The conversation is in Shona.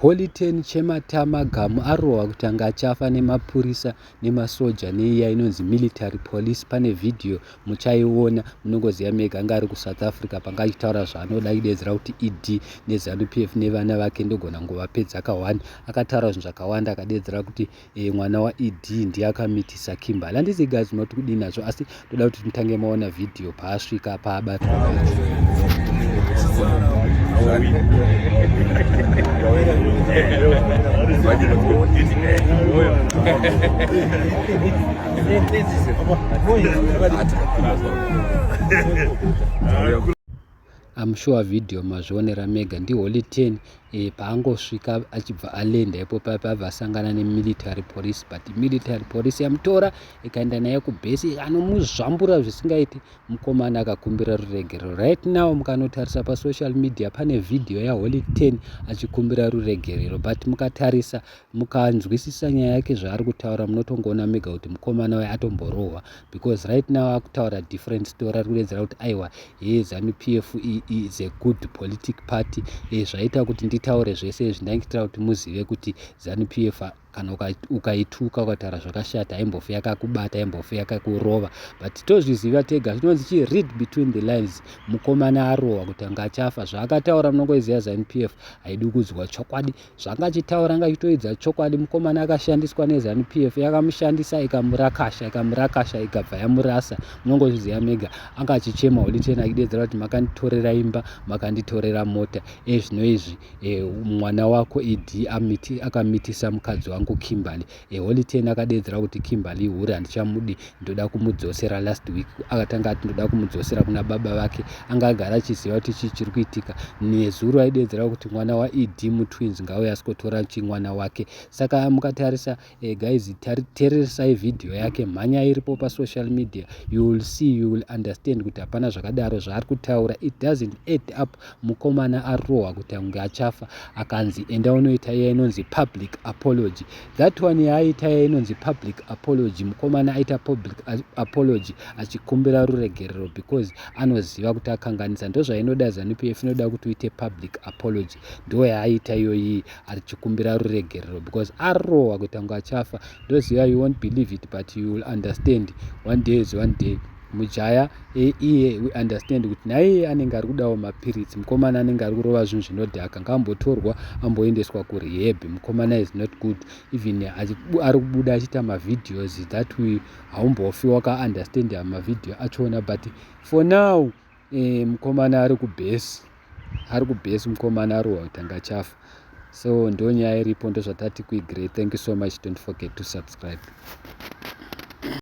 Holy 10 Chematama Gamu arohwa kuti anga achafa nemapurisa nemasoja neiya inonzi military police. Pane video muchaiona munongoziva mega anga ari kuSouth Africa panga achitaura zvaanoda kudedzera kuti ED neZANU-PF nevana vake ndogona ngovapedza akawanda. Akataura zvinhu zvakawanda akadedzera kuti mwana waED ndiye akamitisa Kimberley. Handisi guys munoti kudini nazvo, asi toda kuti mutange maona video paasvika paabatwa I'm sure video mazvionera mega. Ndi Holy 10 paangosvika achibva alenda ipo pavasangana nemilitary police, but military police yamutora ikaenda naye kubhesi anomuzvambura zvisingaiti. Mukomana akakumbira ruregerero. Right now mukanotarisa pasocial media pane video yaHoly 10 achikumbira ruregerero, but mukatarisa mukanzwisisa nyaya yake zvaari kutaura munotongoona mega kuti mukomana waye atomborohwa, because right now akutaura different story. Ari kudedzera kuti aiwa ZANU-PF is a good politic party. Zvaita kuti nditaure zvese izvi ndaitira kuti muzive kuti ZANU-PF kana ukaituka ukataura zvakashata haimbofi yakakubata, haimbofi yakakurova, but tozviziva tega. Zvinonzi chi read between the lines. Mukomana arohwa kuti anga achafa. Zvaakataura munongoziva ZANU-PF haidi kudzwa chokwadi. Zvangachitaura anga achitoidza chokwadi. Mukomana akashandiswa neZANU-PF yakamushandisa ikamurakasha ikabva yamurasa. Munongozviziva mega. Anga achichema Holy 10 achidedzera kuti makanditorera imba, makanditorera mota. Zvino izvi mwana wako ED akamitisa mukadzi wangu Kimberley. Holy 10 akadedzera kuti Kimberley huri handichamudi, ndoda kumudzosera. Last week akatanga ati ndoda kumudzosera kuna baba vake. Anga agara achiziva kuti chiri kuitika. Nezuro aidedzera kuti mwana waED mutwins ngauye asikotora mwana wake. Saka mukatarisa guys, teereresai video yake, mhanya iripo pasocial media. You will see, you will understand kuti hapana zvakadaro zvaari kutaura. It doesn't add up. Mukomana arohwa kuti ange achafa akanzi enda unoita iya inonzi public apology. That one yaaita iya inonzi public apology. Mukomana aita public apology achikumbira ruregerero because anoziva kuti akanganisa. Ndozvainoda ZANU-PF inoda kuti uite public apology. Ndo yaaita iyoyi achikumbira ruregerero because arohwa kuti ange achafa. Ndoziva you won't believe it, but you will understand. One day is one day. Mujaya iye we understand kuti naye anenge ari kudawo mapiritsi. Mukomana anenge ari kurova zvinhu zvinodhaka. Ngambotorwa amboendeswa kurehab. Mukomana is not good. Even ari kubuda achiita mavideos that we haumbofi waka understand mavideo achona, but for now mukomana ari kubhesi. Mukomana arohwa kuti anga achafa. So ndo nyaya iripo, ndo zvatati kuigrade. Thank you so much. Don't forget to subscribe.